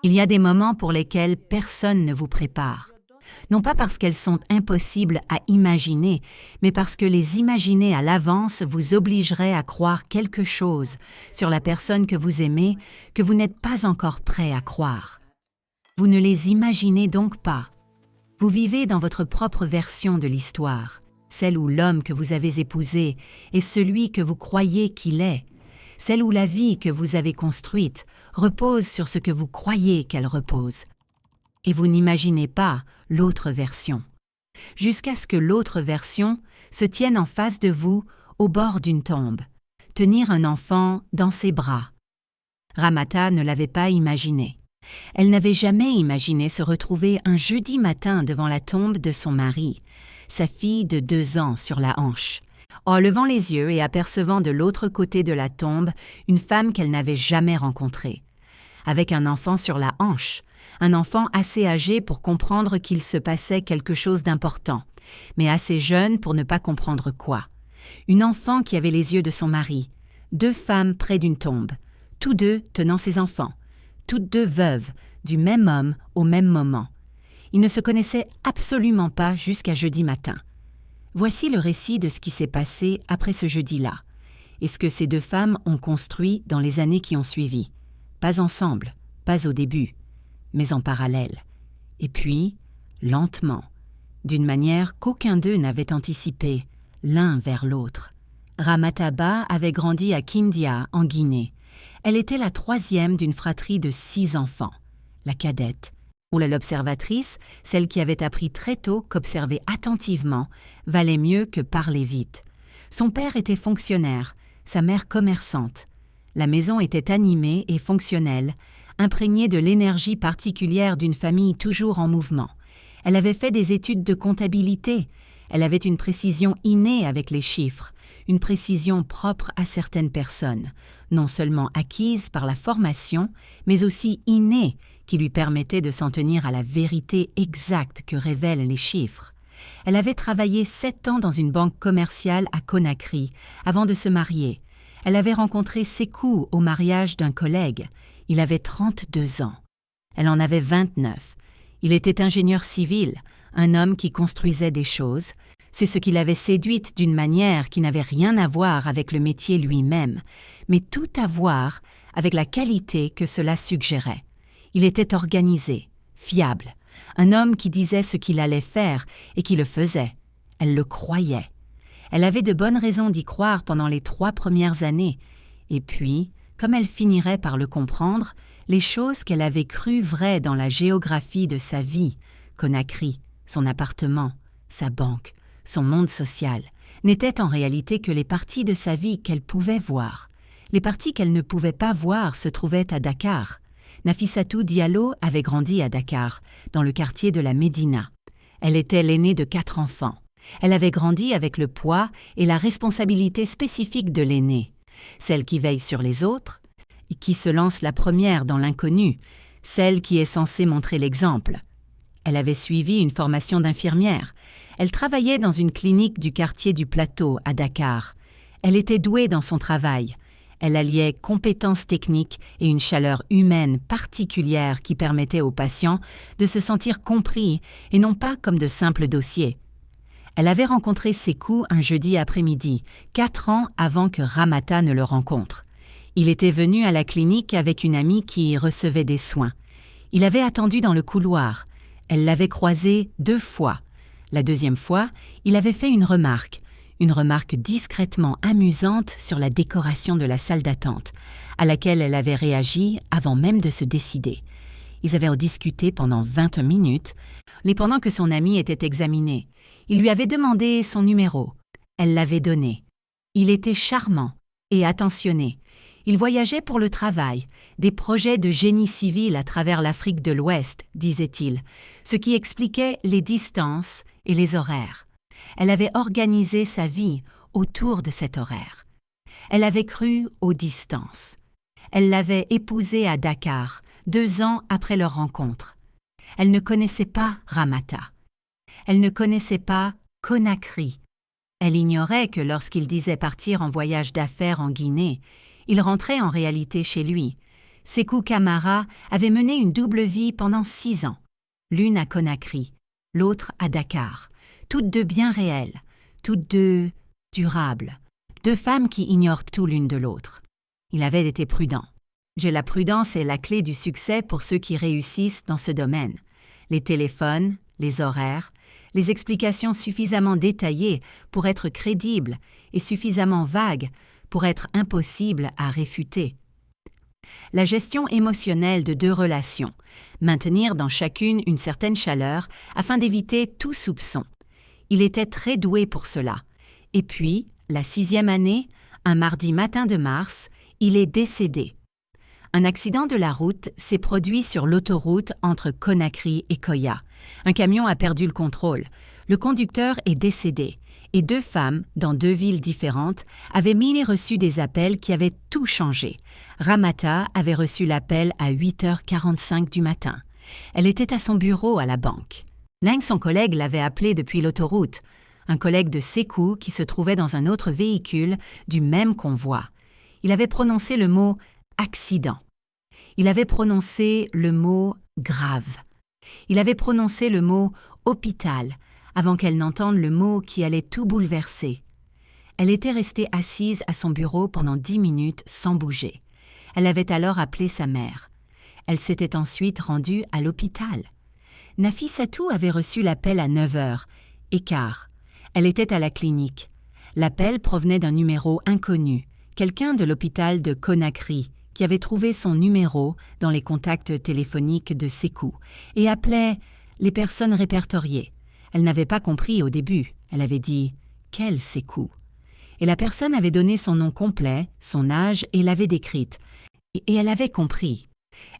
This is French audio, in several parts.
Il y a des moments pour lesquels personne ne vous prépare. Non pas parce qu'elles sont impossibles à imaginer, mais parce que les imaginer à l'avance vous obligerait à croire quelque chose sur la personne que vous aimez que vous n'êtes pas encore prêt à croire. Vous ne les imaginez donc pas. Vous vivez dans votre propre version de l'histoire, celle où l'homme que vous avez épousé est celui que vous croyez qu'il est, celle où la vie que vous avez construite repose sur ce que vous croyez qu'elle repose. Et vous n'imaginez pas l'autre version, jusqu'à ce que l'autre version se tienne en face de vous au bord d'une tombe, tenir un enfant dans ses bras. Ramata ne l'avait pas imaginé. Elle n'avait jamais imaginé se retrouver un jeudi matin devant la tombe de son mari, sa fille de 2 ans sur la hanche, en levant les yeux et apercevant de l'autre côté de la tombe une femme qu'elle n'avait jamais rencontrée, avec un enfant sur la hanche, un enfant assez âgé pour comprendre qu'il se passait quelque chose d'important, mais assez jeune pour ne pas comprendre quoi. Une enfant qui avait les yeux de son mari, 2 femmes près d'une tombe, tous deux tenant ses enfants, toutes 2 veuves, du même homme au même moment. Ils ne se connaissaient absolument pas jusqu'à jeudi matin. Voici le récit de ce qui s'est passé après ce jeudi-là, et ce que ces 2 femmes ont construit dans les années qui ont suivi. Pas ensemble, pas au début, mais en parallèle. Et puis, lentement, d'une manière qu'aucun d'eux n'avait anticipée, l'un vers l'autre. Ramata Ba avait grandi à Kindia, en Guinée. Elle était la 3e d'une fratrie de 6 enfants, la cadette, ou l'observatrice, celle qui avait appris très tôt qu'observer attentivement valait mieux que parler vite. Son père était fonctionnaire, sa mère commerçante. La maison était animée et fonctionnelle, imprégnée de l'énergie particulière d'une famille toujours en mouvement. Elle avait fait des études de comptabilité. Elle avait une précision innée avec les chiffres, une précision propre à certaines personnes, non seulement acquise par la formation, mais aussi innée, qui lui permettait de s'en tenir à la vérité exacte que révèlent les chiffres. Elle avait travaillé 7 ans dans une banque commerciale à Conakry, avant de se marier. Elle avait rencontré Sékou au mariage d'un collègue. Il avait 32 ans. Elle en avait 29. Il était ingénieur civil, un homme qui construisait des choses. C'est ce qui l'avait séduite d'une manière qui n'avait rien à voir avec le métier lui-même, mais tout à voir avec la qualité que cela suggérait. Il était organisé, fiable, un homme qui disait ce qu'il allait faire et qui le faisait. Elle le croyait. Elle avait de bonnes raisons d'y croire pendant les 3 premières années. Et puis, comme elle finirait par le comprendre, les choses qu'elle avait crues vraies dans la géographie de sa vie, Conakry, son appartement, sa banque, son monde social, n'étaient en réalité que les parties de sa vie qu'elle pouvait voir. Les parties qu'elle ne pouvait pas voir se trouvaient à Dakar. Nafissatou Diallo avait grandi à Dakar, dans le quartier de la Médina. Elle était l'aînée de 4 enfants. Elle avait grandi avec le poids et la responsabilité spécifique de l'aînée, celle qui veille sur les autres, et qui se lance la première dans l'inconnu, celle qui est censée montrer l'exemple. Elle avait suivi une formation d'infirmière. Elle travaillait dans une clinique du quartier du Plateau, à Dakar. Elle était douée dans son travail. Elle alliait compétences techniques et une chaleur humaine particulière qui permettait aux patients de se sentir compris et non pas comme de simples dossiers. Elle avait rencontré Sékou un jeudi après-midi, 4 ans avant que Ramata ne le rencontre. Il était venu à la clinique avec une amie qui y recevait des soins. Il avait attendu dans le couloir. Elle l'avait croisé 2 fois. La 2e fois, il avait fait une remarque discrètement amusante sur la décoration de la salle d'attente, à laquelle elle avait réagi avant même de se décider. Ils avaient discuté pendant 20 minutes, et pendant que son ami était examiné. Il lui avait demandé son numéro. Elle l'avait donné. Il était charmant et attentionné. Il voyageait pour le travail, des projets de génie civil à travers l'Afrique de l'Ouest, disait-il, ce qui expliquait les distances et les horaires. Elle avait organisé sa vie autour de cet horaire. Elle avait cru aux distances. Elle l'avait épousé à Dakar, 2 ans après leur rencontre. Elle ne connaissait pas Ramata. Elle ne connaissait pas Conakry. Elle ignorait que lorsqu'il disait partir en voyage d'affaires en Guinée, il rentrait en réalité chez lui. Sékou Camara avait mené une double vie pendant 6 ans, l'une à Conakry, l'autre à Dakar, toutes deux bien réelles, toutes deux durables, deux femmes qui ignorent tout l'une de l'autre. Il avait été prudent. La prudence est la clé du succès pour ceux qui réussissent dans ce domaine. Les téléphones, les horaires, les explications suffisamment détaillées pour être crédibles et suffisamment vagues pour être impossibles à réfuter. La gestion émotionnelle de deux relations, maintenir dans chacune une certaine chaleur afin d'éviter tout soupçon. Il était très doué pour cela. Et puis, la 6e année, un mardi matin de mars, il est décédé. Un accident de la route s'est produit sur l'autoroute entre Conakry et Koya. Un camion a perdu le contrôle. Le conducteur est décédé. Et 2 femmes, dans 2 villes différentes, avaient reçu des appels qui avaient tout changé. Ramata avait reçu l'appel à 8h45 du matin. Elle était à son bureau à la banque. Neng, son collègue, l'avait appelée depuis l'autoroute. Un collègue de Sékou qui se trouvait dans un autre véhicule du même convoi. Il avait prononcé le mot « accident ». Il avait prononcé le mot « grave ». Il avait prononcé le mot « hôpital » avant qu'elle n'entende le mot qui allait tout bouleverser. Elle était restée assise à son bureau pendant 10 minutes sans bouger. Elle avait alors appelé sa mère. Elle s'était ensuite rendue à l'hôpital. Nafissatou avait reçu l'appel à 9h15. Elle était à la clinique. L'appel provenait d'un numéro inconnu, quelqu'un de l'hôpital de Conakry, qui avait trouvé son numéro dans les contacts téléphoniques de Sékou et appelait les personnes répertoriées. Elle n'avait pas compris au début. Elle avait dit « Quel Sékou ?» Et la personne avait donné son nom complet, son âge et l'avait décrite. Et elle avait compris.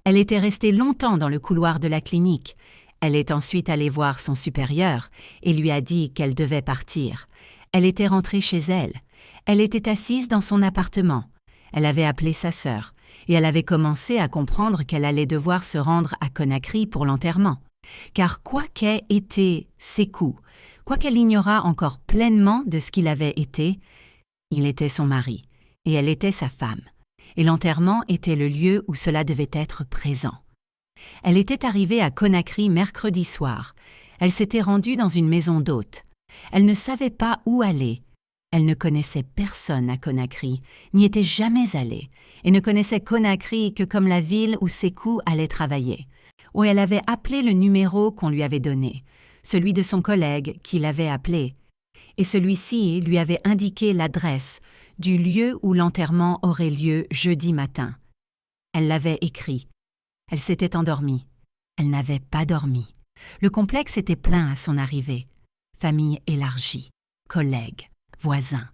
Elle était restée longtemps dans le couloir de la clinique. Elle est ensuite allée voir son supérieur et lui a dit qu'elle devait partir. Elle était rentrée chez elle. Elle était assise dans son appartement. Elle avait appelé sa sœur et elle avait commencé à comprendre qu'elle allait devoir se rendre à Conakry pour l'enterrement. Car quoi qu'ait été Sékou, quoi qu'elle ignorât encore pleinement de ce qu'il avait été, il était son mari et elle était sa femme. Et l'enterrement était le lieu où cela devait être présent. Elle était arrivée à Conakry mercredi soir. Elle s'était rendue dans une maison d'hôtes. Elle ne savait pas où aller. Elle ne connaissait personne à Conakry, n'y était jamais allée, et ne connaissait Conakry que comme la ville où Sékou allait travailler, où elle avait appelé le numéro qu'on lui avait donné, celui de son collègue qui l'avait appelé, et celui-ci lui avait indiqué l'adresse du lieu où l'enterrement aurait lieu jeudi matin. Elle l'avait écrit. Elle s'était endormie. Elle n'avait pas dormi. Le complexe était plein à son arrivée. Famille élargie, collègues, voisins.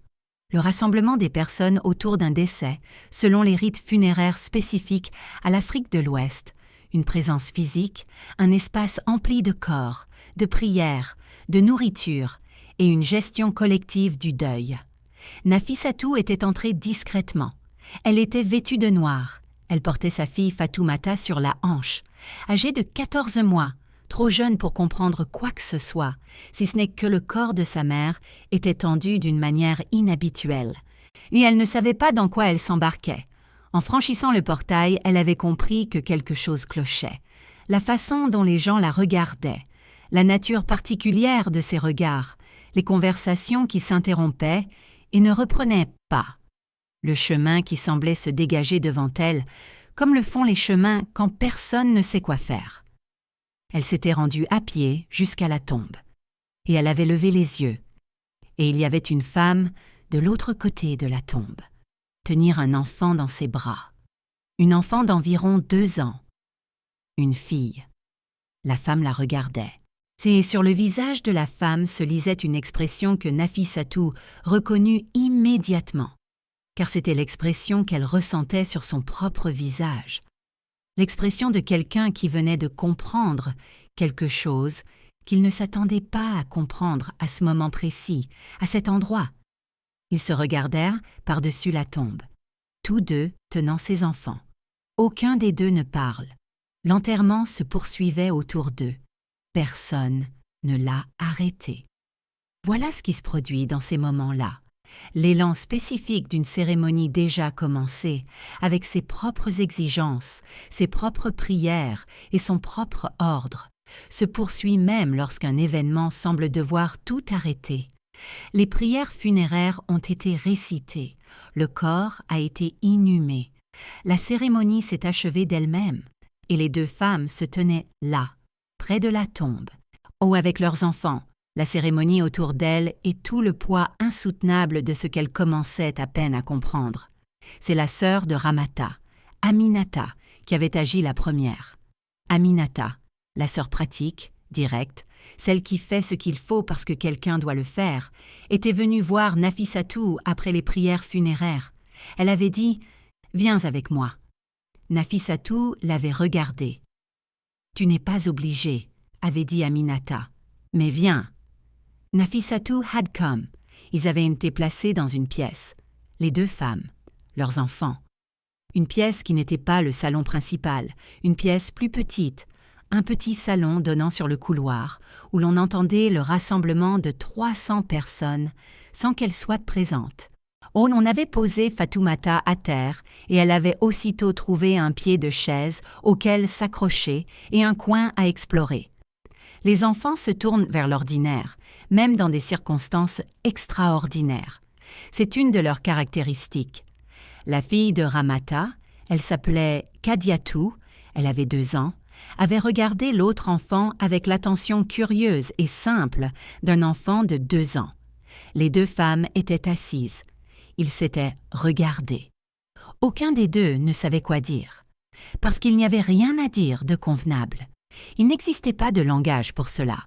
Le rassemblement des personnes autour d'un décès, selon les rites funéraires spécifiques à l'Afrique de l'Ouest, une présence physique, un espace empli de corps, de prières, de nourriture et une gestion collective du deuil. Nafissatou était entrée discrètement. Elle était vêtue de noir. Elle portait sa fille Fatoumata sur la hanche. Âgée de 14 mois, trop jeune pour comprendre quoi que ce soit, si ce n'est que le corps de sa mère était tendu d'une manière inhabituelle. Et elle ne savait pas dans quoi elle s'embarquait. En franchissant le portail, elle avait compris que quelque chose clochait. La façon dont les gens la regardaient, la nature particulière de ses regards, les conversations qui s'interrompaient et ne reprenaient pas. Le chemin qui semblait se dégager devant elle, comme le font les chemins quand personne ne sait quoi faire. Elle s'était rendue à pied jusqu'à la tombe, et elle avait levé les yeux. Et il y avait une femme de l'autre côté de la tombe, tenir un enfant dans ses bras. Une enfant d'environ 2 ans. Une fille. La femme la regardait. C'est sur le visage de la femme se lisait une expression que Nafissatou reconnut immédiatement, car c'était l'expression qu'elle ressentait sur son propre visage. L'expression de quelqu'un qui venait de comprendre quelque chose qu'il ne s'attendait pas à comprendre à ce moment précis, à cet endroit. Ils se regardèrent par-dessus la tombe, tous deux tenant ses enfants. Aucun des deux ne parle. L'enterrement se poursuivait autour d'eux. Personne ne l'a arrêté. Voilà ce qui se produit dans ces moments-là. L'élan spécifique d'une cérémonie déjà commencée, avec ses propres exigences, ses propres prières et son propre ordre, se poursuit même lorsqu'un événement semble devoir tout arrêter. Les prières funéraires ont été récitées, le corps a été inhumé, la cérémonie s'est achevée d'elle-même, et les deux femmes se tenaient là, près de la tombe, ou avec leurs enfants, la cérémonie autour d'elles et tout le poids insoutenable de ce qu'elles commençaient à peine à comprendre. C'est la sœur de Ramata, Aminata, qui avait agi la première. Aminata, la sœur pratique, directe, celle qui fait ce qu'il faut parce que quelqu'un doit le faire, était venue voir Nafissatou après les prières funéraires. Elle avait dit « Viens avec moi ». Nafissatou l'avait regardée. « Tu n'es pas obligée », avait dit Aminata, « mais viens ». Nafissatou had come. Ils avaient été placés dans une pièce. Les deux femmes, leurs enfants. Une pièce qui n'était pas le salon principal, une pièce plus petite, un petit salon donnant sur le couloir, où l'on entendait le rassemblement de 300 personnes sans qu'elles soient présentes. Oh, on avait posé Fatoumata à terre et elle avait aussitôt trouvé un pied de chaise auquel s'accrocher et un coin à explorer. Les enfants se tournent vers l'ordinaire, même dans des circonstances extraordinaires. C'est une de leurs caractéristiques. La fille de Ramata, elle s'appelait Kadiatou, elle avait 2 ans, avait regardé l'autre enfant avec l'attention curieuse et simple d'un enfant de 2 ans. Les deux femmes étaient assises. Ils s'étaient regardés. Aucun des deux ne savait quoi dire, parce qu'il n'y avait rien à dire de convenable. Il n'existait pas de langage pour cela,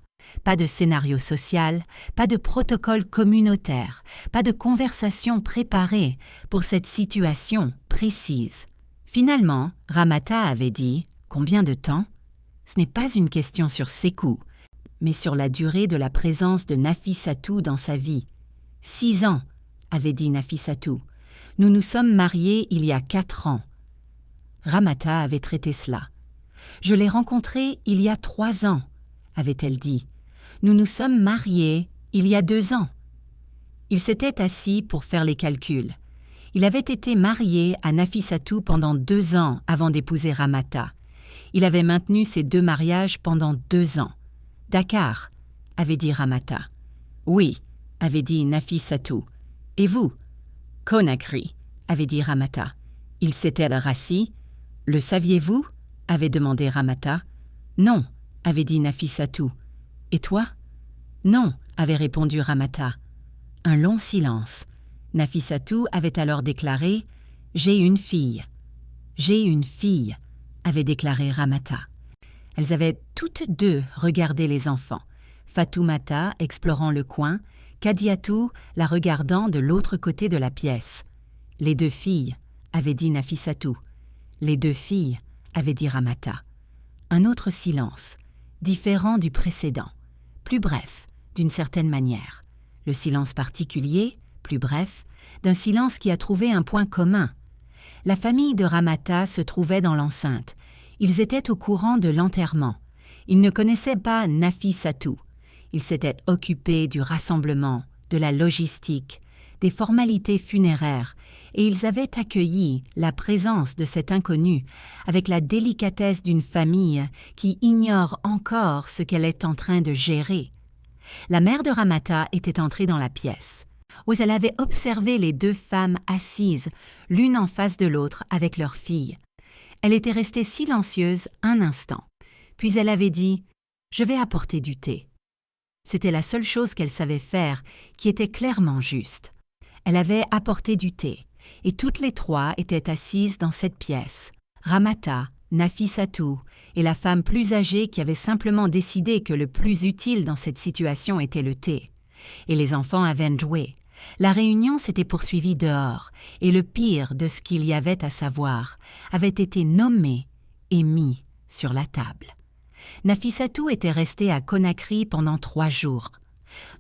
pas de scénario social, pas de protocole communautaire, pas de conversation préparée pour cette situation précise. Finalement, Ramata avait dit « Combien de temps ?» Ce n'est pas une question sur ses coups, mais sur la durée de la présence de Nafissatou dans sa vie. « 6 ans, avait dit Nafissatou. Nous nous sommes mariés il y a 4 ans. Ramata avait traité cela. Je l'ai rencontré il y a 3 ans, avait-elle dit. Nous nous sommes mariés il y a 2 ans. Il s'était assis pour faire les calculs. Il avait été marié à Nafissatou pendant 2 ans avant d'épouser Ramata. Il avait maintenu ces 2 mariages pendant 2 ans. Dakar, avait dit Ramata. Oui, avait dit Nafissatou. Et vous? Conakry, avait dit Ramata. Il s'était rassis. Le saviez-vous? Avait demandé Ramata. Non, avait dit Nafissatou. Et toi? Non, avait répondu Ramata. Un long silence. Nafissatou avait alors déclaré « J'ai une fille ». « J'ai une fille », avait déclaré Ramata. Elles avaient toutes deux regardé les enfants, Fatoumata explorant le coin, Kadiatou la regardant de l'autre côté de la pièce. « Les 2 filles », avait dit Nafissatou. « Les 2 filles », avait dit Ramata. Un autre silence, différent du précédent, plus bref, d'une certaine manière. Le silence particulier, plus bref, d'un silence qui a trouvé un point commun. La famille de Ramata se trouvait dans l'enceinte. Ils étaient au courant de l'enterrement. Ils ne connaissaient pas Nafissatou. Ils s'étaient occupés du rassemblement, de la logistique, des formalités funéraires, et ils avaient accueilli la présence de cet inconnu avec la délicatesse d'une famille qui ignore encore ce qu'elle est en train de gérer. La mère de Ramata était entrée dans la pièce, où elle avait observé les 2 femmes assises, l'une en face de l'autre avec leur fille. Elle était restée silencieuse un instant, puis elle avait dit « Je vais apporter du thé ». C'était la seule chose qu'elle savait faire, qui était clairement juste. Elle avait apporté du thé, et toutes les 3 étaient assises dans cette pièce. Ramata, Nafissatou et la femme plus âgée qui avait simplement décidé que le plus utile dans cette situation était le thé. Et les enfants avaient joué. La réunion s'était poursuivie dehors, et le pire de ce qu'il y avait à savoir avait été nommé et mis sur la table. Nafissatou était restée à Conakry pendant 3 jours.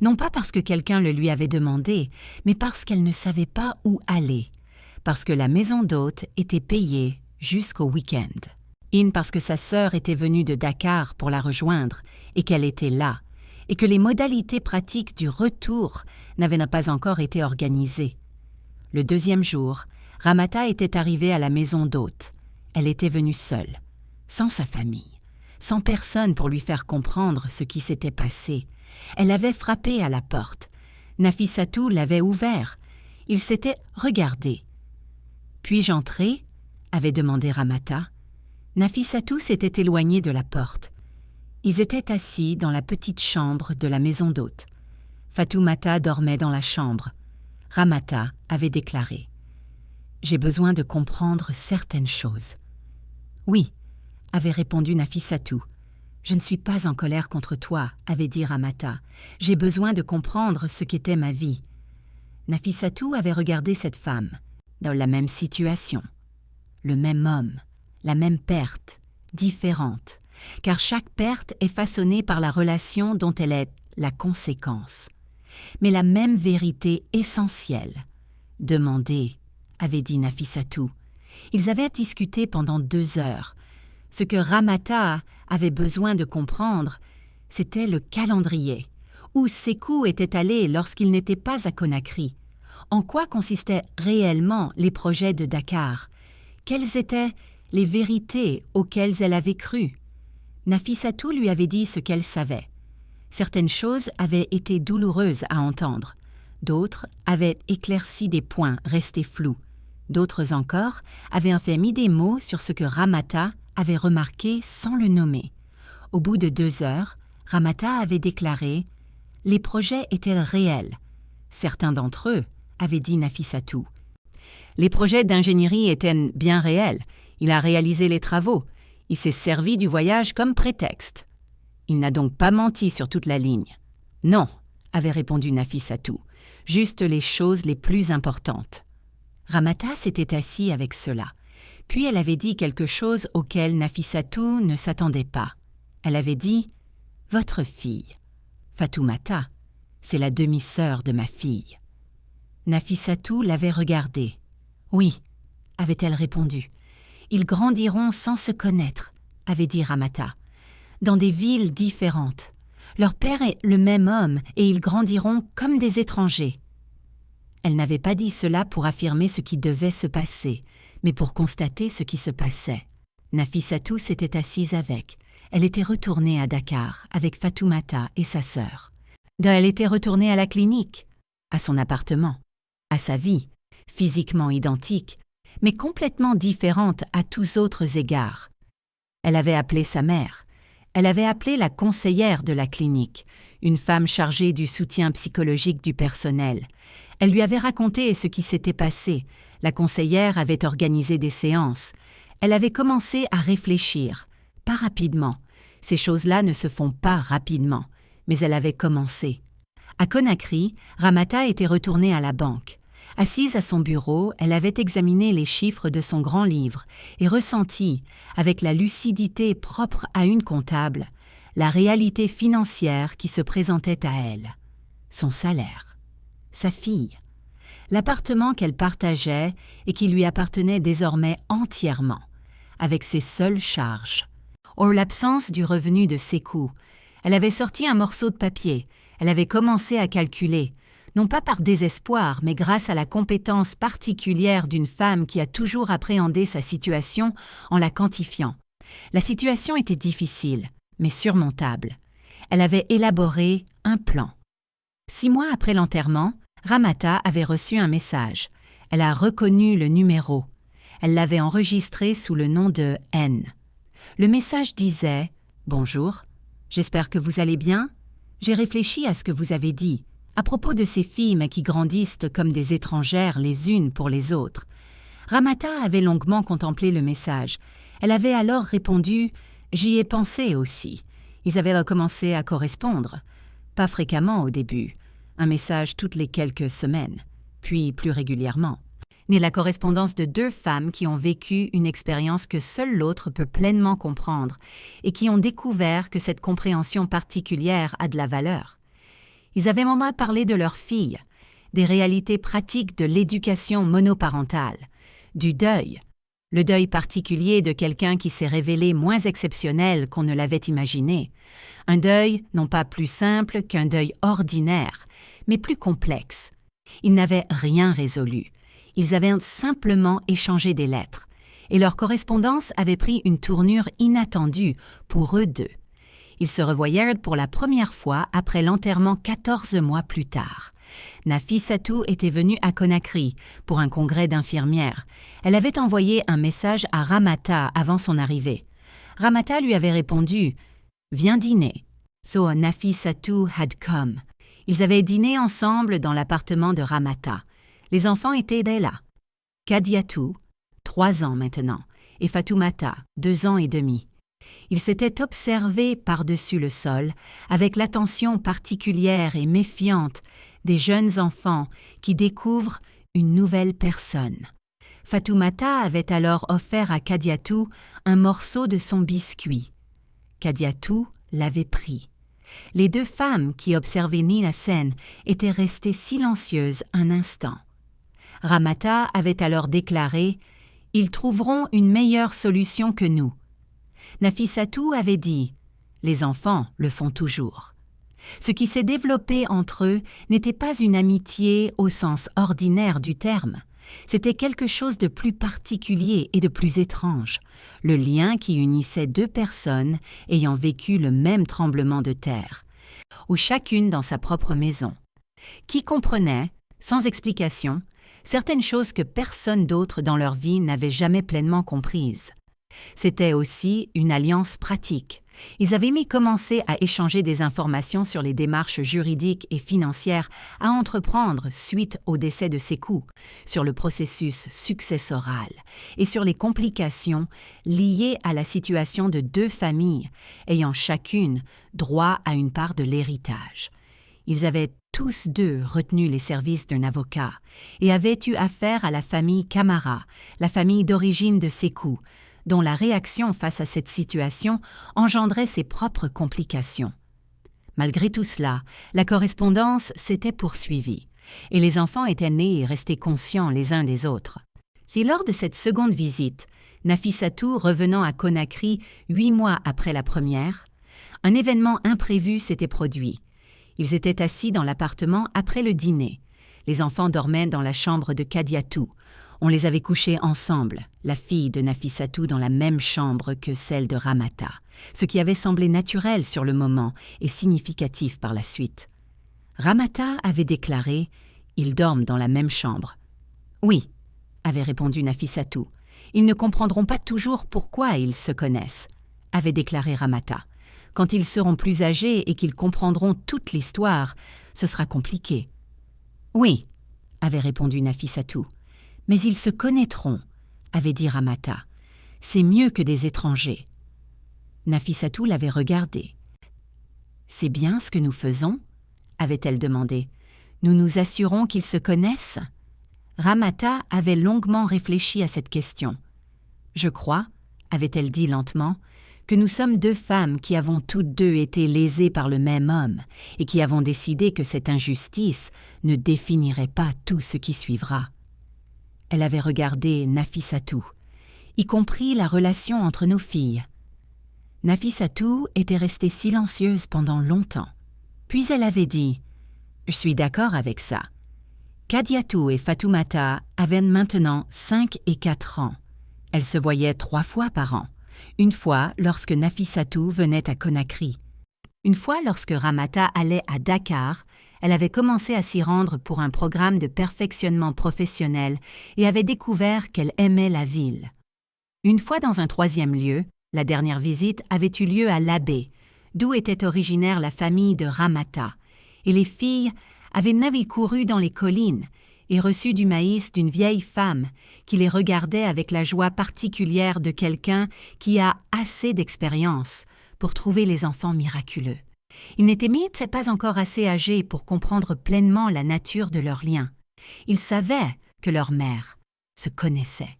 Non pas parce que quelqu'un le lui avait demandé, mais parce qu'elle ne savait pas où aller, parce que la maison d'hôte était payée jusqu'au week-end. Parce que sa sœur était venue de Dakar pour la rejoindre et qu'elle était là, et que les modalités pratiques du retour n'avaient pas encore été organisées. Le deuxième jour, Ramata était arrivée à la maison d'hôte. Elle était venue seule, sans sa famille, sans personne pour lui faire comprendre ce qui s'était passé. Elle avait frappé à la porte. Nafissatou l'avait ouvert. Il s'était regardé. « Puis-je entrer ?» avait demandé Ramata. Nafissatou s'était éloignée de la porte. Ils étaient assis dans la petite chambre de la maison d'hôte. Fatoumata dormait dans la chambre. Ramata avait déclaré « J'ai besoin de comprendre certaines choses. »« Oui, » avait répondu Nafissatou. « Je ne suis pas en colère contre toi, » avait dit Ramata. « J'ai besoin de comprendre ce qu'était ma vie. » Nafissatou avait regardé cette femme, dans la même situation. Le même homme, la même perte, différente, car chaque perte est façonnée par la relation dont elle est la conséquence. Mais la même vérité essentielle. « Demandez », avait dit Nafissatou. Ils avaient discuté pendant 2 heures. Ce que Ramata avait besoin de comprendre, c'était le calendrier. Où Sékou était allé lorsqu'il n'était pas à Conakry? En quoi consistaient réellement les projets de Dakar? Quelles étaient les vérités auxquelles elle avait cru? Nafissatou lui avait dit ce qu'elle savait. Certaines choses avaient été douloureuses à entendre. D'autres avaient éclairci des points restés flous. D'autres encore avaient enfin mis des mots sur ce que Ramata avait remarqué sans le nommer. Au bout de 2 heures, Ramata avait déclaré « Les projets étaient réels. » Certains d'entre eux, avait dit Nafissatou. Les projets d'ingénierie étaient bien réels. Il a réalisé les travaux. Il s'est servi du voyage comme prétexte. Il n'a donc pas menti sur toute la ligne. Non, avait répondu Nafissatou, juste les choses les plus importantes. Ramata s'était assis avec cela. Puis elle avait dit quelque chose auquel Nafissatou ne s'attendait pas. Elle avait dit « Votre fille, Fatoumata, c'est la demi-sœur de ma fille. » Nafissatou l'avait regardée. « Oui, » avait-elle répondu. « Ils grandiront sans se connaître, » avait dit Ramata, « dans des villes différentes. Leur père est le même homme et ils grandiront comme des étrangers. » Elle n'avait pas dit cela pour affirmer ce qui devait se passer, mais pour constater ce qui se passait. Nafissatou s'était assise avec. Elle était retournée à Dakar avec Fatoumata et sa sœur. Elle était retournée à la clinique, à son appartement, à sa vie, physiquement identique, mais complètement différente à tous autres égards. Elle avait appelé sa mère. Elle avait appelé la conseillère de la clinique, une femme chargée du soutien psychologique du personnel. Elle lui avait raconté ce qui s'était passé. La conseillère avait organisé des séances. Elle avait commencé à réfléchir, pas rapidement. Ces choses-là ne se font pas rapidement, mais elle avait commencé. À Conakry, Ramata était retournée à la banque. Assise à son bureau, elle avait examiné les chiffres de son grand livre et ressenti, avec la lucidité propre à une comptable, la réalité financière qui se présentait à elle. Son salaire, sa fille, l'appartement qu'elle partageait et qui lui appartenait désormais entièrement, avec ses seules charges. Or, l'absence du revenu de Sékou, elle avait sorti un morceau de papier, elle avait commencé à calculer, non pas par désespoir, mais grâce à la compétence particulière d'une femme qui a toujours appréhendé sa situation en la quantifiant. La situation était difficile, mais surmontable. Elle avait élaboré un plan. 6 mois après l'enterrement, Ramata avait reçu un message. Elle a reconnu le numéro. Elle l'avait enregistré sous le nom de N. Le message disait « Bonjour, j'espère que vous allez bien. J'ai réfléchi à ce que vous avez dit, à propos de ces filles mais qui grandissent comme des étrangères les unes pour les autres. » Ramata avait longuement contemplé le message. Elle avait alors répondu « J'y ai pensé aussi. » Ils avaient recommencé à correspondre. Pas fréquemment au début, un message toutes les quelques semaines, puis plus régulièrement. Ni la correspondance de 2 femmes qui ont vécu une expérience que seule l'autre peut pleinement comprendre et qui ont découvert que cette compréhension particulière a de la valeur. Ils avaient même parlé de leurs filles, des réalités pratiques de l'éducation monoparentale, du deuil, Le deuil particulier de quelqu'un qui s'est révélé moins exceptionnel qu'on ne l'avait imaginé. Un deuil non pas plus simple qu'un deuil ordinaire, mais plus complexe. Ils n'avaient rien résolu. Ils avaient simplement échangé des lettres, et leur correspondance avait pris une tournure inattendue pour eux deux. Ils se revoyèrent pour la première fois après l'enterrement 14 mois plus tard. Nafissatou était venue à Conakry pour un congrès d'infirmières. Elle avait envoyé un message à Ramata avant son arrivée. Ramata lui avait répondu « Viens dîner ». So Nafissatou had come. Ils avaient dîné ensemble dans l'appartement de Ramata. Les enfants étaient là. Kadiatou, 3 ans maintenant, et Fatoumata, 2 ans et demi. Ils s'étaient observés par-dessus le sol, avec l'attention particulière et méfiante des jeunes enfants qui découvrent une nouvelle personne. Fatoumata avait alors offert à Kadiatou un morceau de son biscuit. Kadiatou l'avait pris. Les 2 femmes qui observaient la scène étaient restées silencieuses un instant. Ramata avait alors déclaré « Ils trouveront une meilleure solution que nous ». Nafissatou avait dit « Les enfants le font toujours ». Ce qui s'est développé entre eux n'était pas une amitié au sens ordinaire du terme. C'était quelque chose de plus particulier et de plus étrange, le lien qui unissait 2 personnes ayant vécu le même tremblement de terre, ou chacune dans sa propre maison, qui comprenaient, sans explication, certaines choses que personne d'autre dans leur vie n'avait jamais pleinement comprises. C'était aussi une alliance pratique. Ils avaient commencé à échanger des informations sur les démarches juridiques et financières à entreprendre suite au décès de Sékou, sur le processus successoral et sur les complications liées à la situation de 2 familles ayant chacune droit à une part de l'héritage. Ils avaient tous 2 retenu les services d'un avocat et avaient eu affaire à la famille Camara, la famille d'origine de Sékou, dont la réaction face à cette situation engendrait ses propres complications. Malgré tout cela, la correspondance s'était poursuivie, et les enfants étaient nés et restés conscients les uns des autres. Si lors de cette seconde visite, Nafissatou revenant à Conakry 8 mois après la première, un événement imprévu s'était produit. Ils étaient assis dans l'appartement après le dîner. Les enfants dormaient dans la chambre de Kadiatou. On les avait couchés ensemble, la fille de Nafissatou dans la même chambre que celle de Ramata, ce qui avait semblé naturel sur le moment et significatif par la suite. Ramata avait déclaré « Ils dorment dans la même chambre ». « Oui », avait répondu Nafissatou. « Ils ne comprendront pas toujours pourquoi ils se connaissent », avait déclaré Ramata. « Quand ils seront plus âgés et qu'ils comprendront toute l'histoire, ce sera compliqué. »« Oui », avait répondu Nafissatou. « Mais ils se connaîtront, » avait dit Ramata. « C'est mieux que des étrangers. » Nafissatou l'avait regardé. « C'est bien ce que nous faisons ?» avait-elle demandé. « Nous nous assurons qu'ils se connaissent ?» Ramata avait longuement réfléchi à cette question. « Je crois, » avait-elle dit lentement, « que nous sommes 2 femmes qui avons toutes 2 été lésées par le même homme et qui avons décidé que cette injustice ne définirait pas tout ce qui suivra. » Elle avait regardé Nafissatou, y compris la relation entre nos filles. Nafissatou était restée silencieuse pendant longtemps. Puis elle avait dit « Je suis d'accord avec ça. » Kadiatou et Fatoumata avaient maintenant 5 et 4 ans. Elles se voyaient 3 fois par an. Une fois lorsque Nafissatou venait à Conakry. Une fois lorsque Ramata allait à Dakar, elle avait commencé à s'y rendre pour un programme de perfectionnement professionnel et avait découvert qu'elle aimait la ville. Une fois dans un 3e lieu, la dernière visite avait eu lieu à Labé, d'où était originaire la famille de Ramata, et les filles avaient couru dans les collines et reçu du maïs d'une vieille femme qui les regardait avec la joie particulière de quelqu'un qui a assez d'expérience pour trouver les enfants miraculeux. Ils n'étaient pas encore assez âgés pour comprendre pleinement la nature de leur lien. Ils savaient que leur mère se connaissait.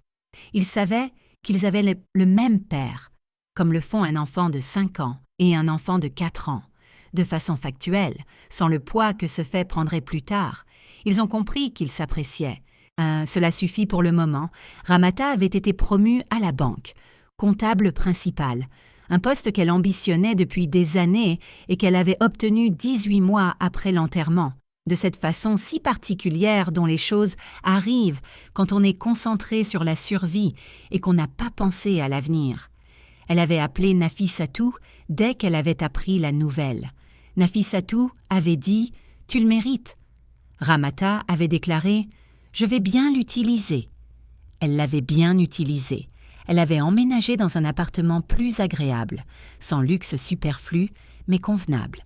Ils savaient qu'ils avaient le même père, comme le font un enfant de 5 ans et un enfant de 4 ans. De façon factuelle, sans le poids que ce fait prendrait plus tard, ils ont compris qu'ils s'appréciaient, Cela suffit pour le moment. Ramata avait été promue à la banque, comptable principal, un poste qu'elle ambitionnait depuis des années et qu'elle avait obtenu 18 mois après l'enterrement, de cette façon si particulière dont les choses arrivent quand on est concentré sur la survie et qu'on n'a pas pensé à l'avenir. Elle avait appelé Nafissatou dès qu'elle avait appris la nouvelle. Nafissatou avait dit « Tu le mérites ». Ramata avait déclaré « Je vais bien l'utiliser ». Elle l'avait bien utilisé. Elle avait emménagé dans un appartement plus agréable, sans luxe superflu, mais convenable.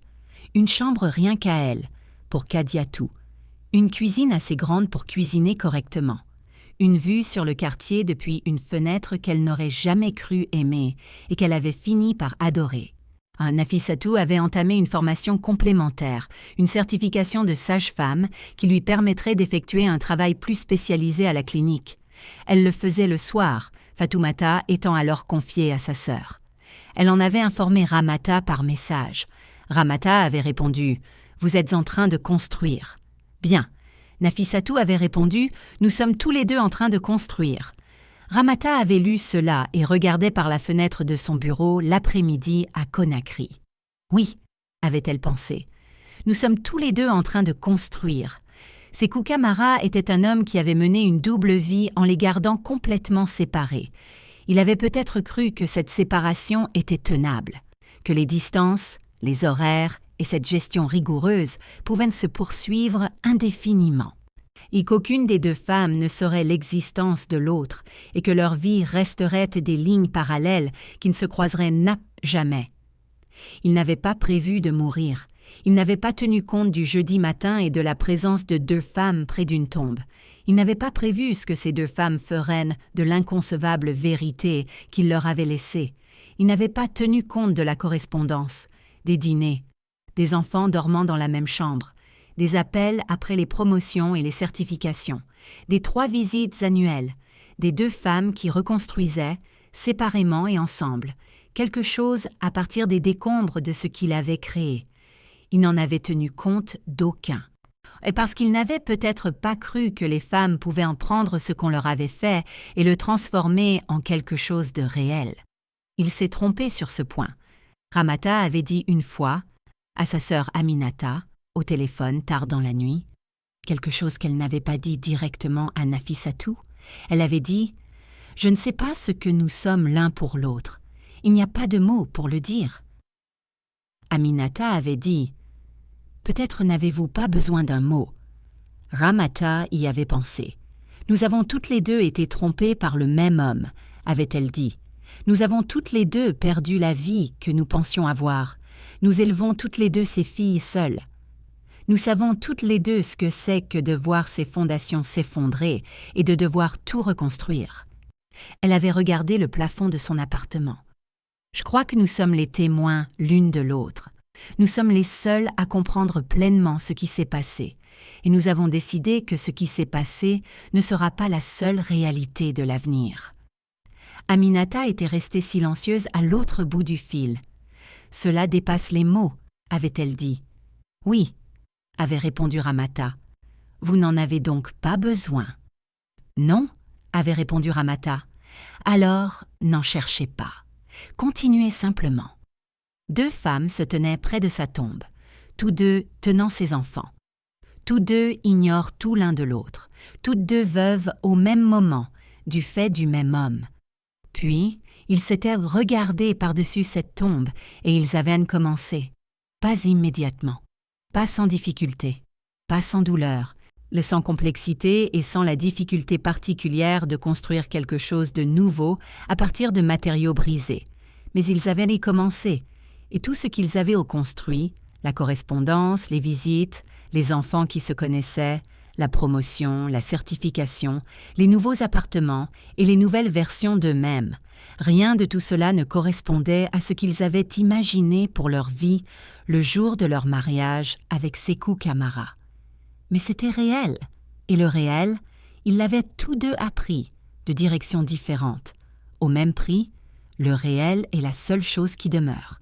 Une chambre rien qu'à elle, pour Kadiatou. Une cuisine assez grande pour cuisiner correctement. Une vue sur le quartier depuis une fenêtre qu'elle n'aurait jamais cru aimer et qu'elle avait fini par adorer. Nafissatou avait entamé une formation complémentaire, une certification de sage-femme qui lui permettrait d'effectuer un travail plus spécialisé à la clinique. Elle le faisait le soir, Fatoumata étant alors confiée à sa sœur. Elle en avait informé Ramata par message. Ramata avait répondu « Vous êtes en train de construire ». Bien. Nafissatou avait répondu « Nous sommes tous les deux en train de construire ». Ramata avait lu cela et regardait par la fenêtre de son bureau l'après-midi à Conakry. « Oui », avait-elle pensé, « nous sommes tous les deux en train de construire ». Sékou Camara était un homme qui avait mené une double vie en les gardant complètement séparés. Il avait peut-être cru que cette séparation était tenable, que les distances, les horaires et cette gestion rigoureuse pouvaient se poursuivre indéfiniment, et qu'aucune des deux femmes ne saurait l'existence de l'autre et que leur vie resterait des lignes parallèles qui ne se croiseraient jamais. Il n'avait pas prévu de mourir. Il n'avait pas tenu compte du jeudi matin et de la présence de deux femmes près d'une tombe. Il n'avait pas prévu ce que ces deux femmes feraient de l'inconcevable vérité qu'il leur avait laissée. Il n'avait pas tenu compte de la correspondance, des dîners, des enfants dormant dans la même chambre, des appels après les promotions et les certifications, des 3 visites annuelles, des 2 femmes qui reconstruisaient, séparément et ensemble, quelque chose à partir des décombres de ce qu'il avait créé. Il n'en avait tenu compte d'aucun. Et parce qu'il n'avait peut-être pas cru que les femmes pouvaient en prendre ce qu'on leur avait fait et le transformer en quelque chose de réel. Il s'est trompé sur ce point. Ramata avait dit une fois, à sa sœur Aminata, au téléphone tard dans la nuit, quelque chose qu'elle n'avait pas dit directement à Nafissatou. Elle avait dit « Je ne sais pas ce que nous sommes l'un pour l'autre. Il n'y a pas de mots pour le dire. » Aminata avait dit « Peut-être n'avez-vous pas besoin d'un mot. » Ramata y avait pensé. « Nous avons toutes les deux été trompées par le même homme, » avait-elle dit. « Nous avons toutes les deux perdu la vie que nous pensions avoir. Nous élevons toutes les deux ces filles seules. Nous savons toutes les deux ce que c'est que de voir ces fondations s'effondrer et de devoir tout reconstruire. » Elle avait regardé le plafond de son appartement. « Je crois que nous sommes les témoins l'une de l'autre. Nous sommes les seuls à comprendre pleinement ce qui s'est passé, et nous avons décidé que ce qui s'est passé ne sera pas la seule réalité de l'avenir. » Aminata était restée silencieuse à l'autre bout du fil. « Cela dépasse les mots, » avait-elle dit. « Oui, » avait répondu Ramata. « Vous n'en avez donc pas besoin. »« Non, » avait répondu Ramata. « Alors, n'en cherchez pas. Continuez simplement. » 2 femmes se tenaient près de sa tombe, tous deux tenant ses enfants. Tous deux ignorent tout l'un de l'autre, toutes deux veuves au même moment, du fait du même homme. Puis, ils s'étaient regardés par-dessus cette tombe et ils avaient commencé. Pas immédiatement, pas sans difficulté, pas sans douleur, sans complexité et sans la difficulté particulière de construire quelque chose de nouveau à partir de matériaux brisés. Mais ils avaient y commencé, et tout ce qu'ils avaient construit, la correspondance, les visites, les enfants qui se connaissaient, la promotion, la certification, les nouveaux appartements et les nouvelles versions d'eux-mêmes, rien de tout cela ne correspondait à ce qu'ils avaient imaginé pour leur vie le jour de leur mariage avec Sékou Camara. Mais c'était réel, et le réel, ils l'avaient tous deux appris, de directions différentes. Au même prix, le réel est la seule chose qui demeure.